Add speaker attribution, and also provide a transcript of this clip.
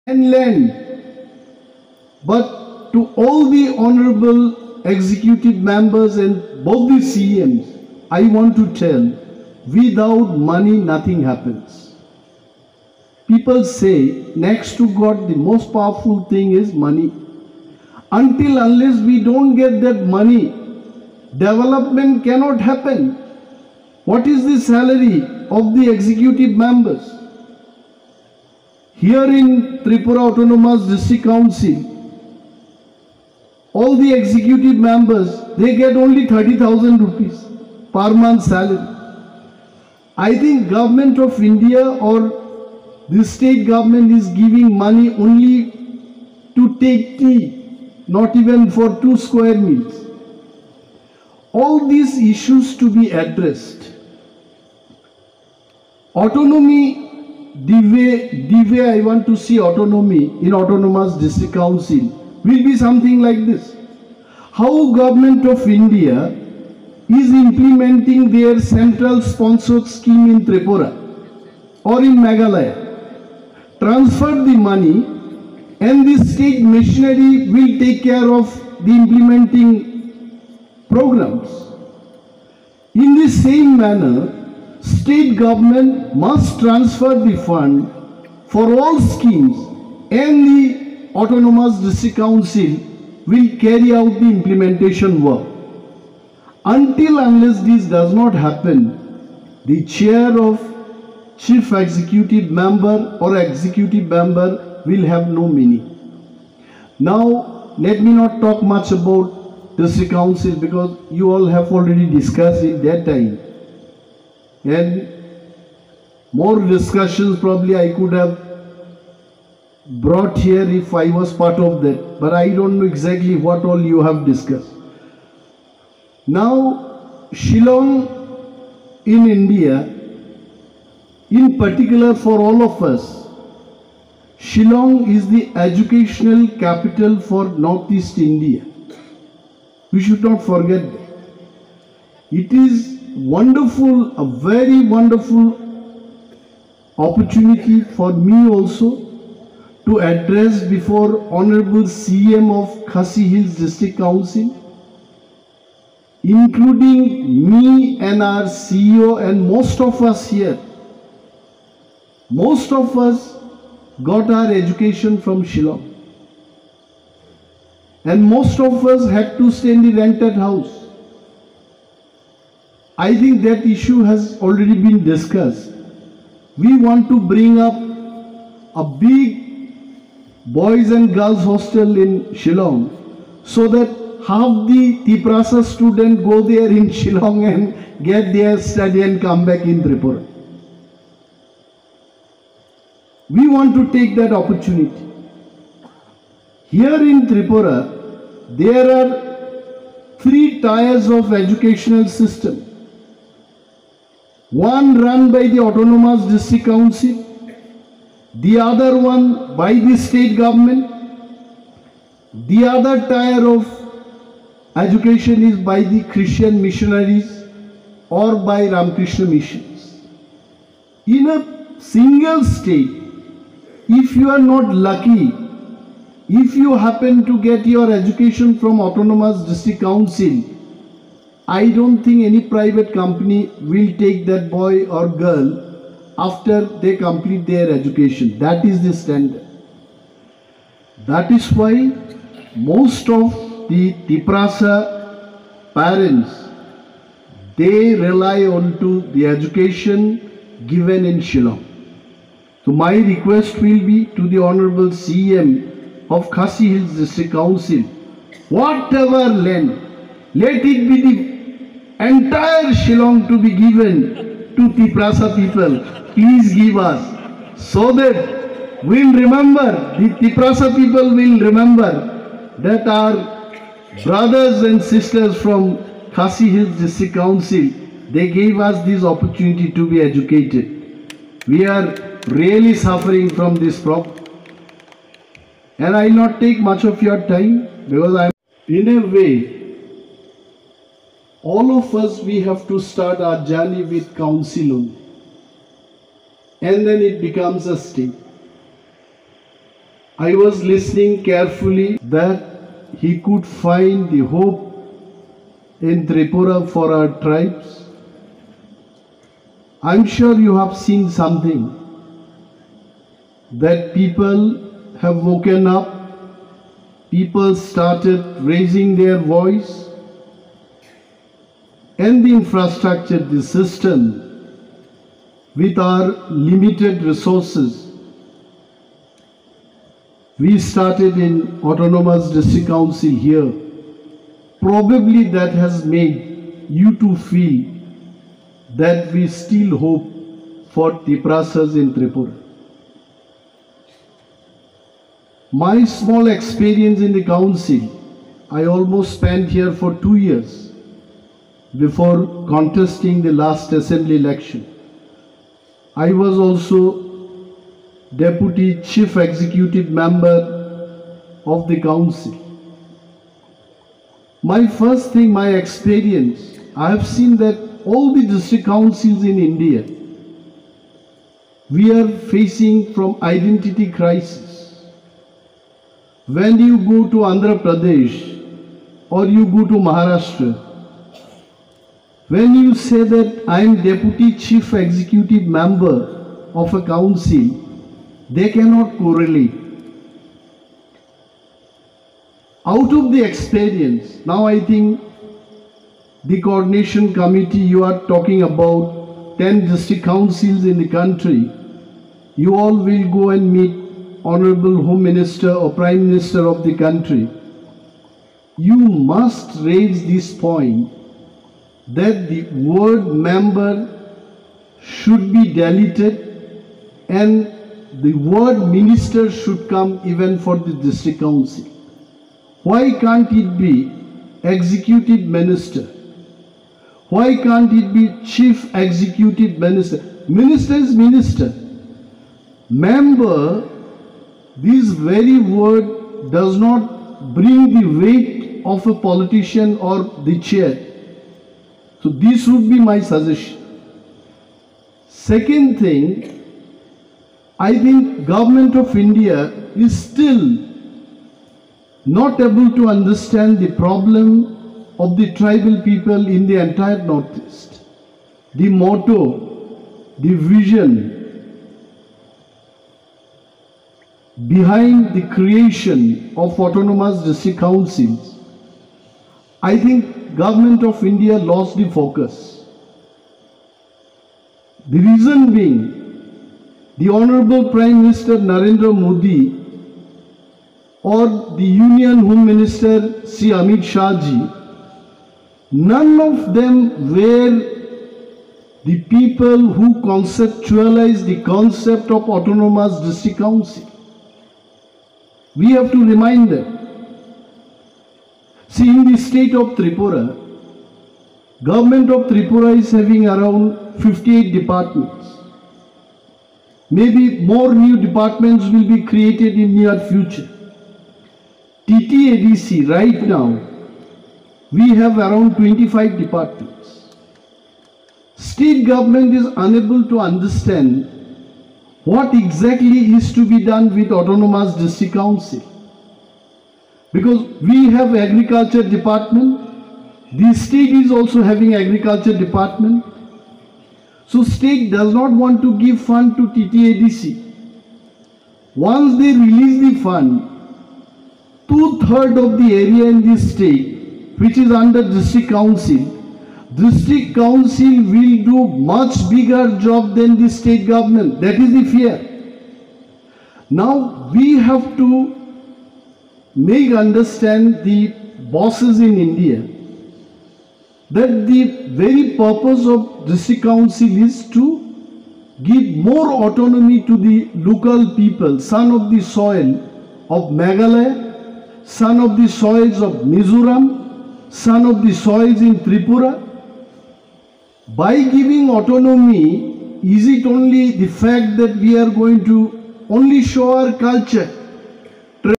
Speaker 1: and land. But to all the honorable executive members and both the CMs, I want to tell, without money nothing happens. People say next to God the most powerful thing is money. Until unless we don't get that money, development cannot happen. What is the salary of the executive members? Here in Tripura Autonomous District Council, all the executive members, they get only 30,000 rupees per month salary. I think Government of India or the state government is giving money only to take tea, not even for 2 square meals. All these issues to be addressed. Autonomy, the way I want to see autonomy in Autonomous District Council will be something like this. How Government of India is implementing their central sponsored scheme in Tripura or in Meghalaya. Transfer the money and the state machinery will take care of the implementing programs. In the same manner, state government must transfer the fund for all schemes and the Autonomous District Council will carry out the implementation work. Until unless this does not happen, the chair of chief executive member or executive member will have no meaning. Now, let me not talk much about district council because you all have already discussed it that time. And more discussions probably I could have brought here if I was part of that, but I don't know exactly what all you have discussed. Now, Shillong in India, in particular for all of us, Shillong is the educational capital for Northeast India. We should not forget that. It is wonderful, a very wonderful opportunity for me also to address before Honorable CM of Khasi Hills District Council, including me and our CEO and most of us here. Most of us got our education from Shillong. And most of us had to stay in the rented house. I think that issue has already been discussed. We want to bring up a big boys and girls hostel in Shillong so that half the Tiprasa students go there in Shillong and get their study and come back in Tripura. We want to take that opportunity. Here in Tripura, there are 3 tiers of educational system. One run by the Autonomous District Council, the other one by the state government, the other tier of education is by the Christian missionaries or by Ramakrishna missions. In a single state, if you are not lucky, if you happen to get your education from Autonomous District Council, I don't think any private company will take that boy or girl after they complete their education. That is the standard. That is why most of the Tiprasa parents, they rely on to the education given in Shillong. So my request will be to the Honorable CM of Khasi Hills District Council, whatever land, let it be the entire Shillong to be given to Tiprasa people. Please give us, so that we'll remember, the Tiprasa people will remember that our brothers and sisters from Khasi Hills District Council, they gave us this opportunity to be educated. We are really suffering from this problem. And I will not take much of your time because I am, in a way, all of us, we have to start our journey with council only. And then it becomes a state. I was listening carefully that he could find the hope in Tripura for our tribes. I'm sure you have seen something, that people have woken up, people started raising their voice, and the infrastructure, the system, with our limited resources. We started in Autonomous District Council here. Probably that has made you to feel that we still hope for Tiprasas in Tripura. My small experience in the council, I almost spent here for 2 years before contesting the last assembly election. I was also Deputy Chief Executive Member of the Council. My first thing, my experience, I have seen that all the district councils in India, we are facing from identity crisis. When you go to Andhra Pradesh or you go to Maharashtra, when you say that I am Deputy Chief Executive Member of a council, they cannot correlate. Out of the experience, now I think the coordination committee, you are talking about 10 district councils in the country, you all will go and meet Honorable Home Minister or Prime Minister of the country. You must raise this point that the word member should be deleted and the word minister should come even for the district council. Why can't it be executive minister? Why can't it be chief executive minister? Minister is minister. Member, this very word does not bring the weight of a politician or the chair. So this would be my suggestion. Second thing, I think Government of India is still not able to understand the problem of the tribal people in the entire Northeast. The motto, the vision behind the creation of autonomous district councils, I think Government of India lost the focus. The reason being, the Honorable Prime Minister Narendra Modi or the Union Home Minister Sri Amit Shah ji, none of them were the people who conceptualized the concept of autonomous district council. We have to remind them. See, in the state of Tripura, Government of Tripura is having around 58 departments. Maybe more new departments will be created in near future. TTADC right now, we have around 25 departments. State government is unable to understand what exactly is to be done with autonomous district council. Because we have agriculture department, the state is also having agriculture department. So state does not want to give fund to TTADC. Once they release the fund, 2/3 of the area in this state, which is under district council will do much bigger job than the state government. That is the fear. Now we have to make understand the bosses in India that the very purpose of district council is to give more autonomy to the local people, son of the soil of Meghalaya, son of the soils of Mizoram, son of the soils in Tripura. By giving autonomy, is it only the fact that we are going to only show our culture?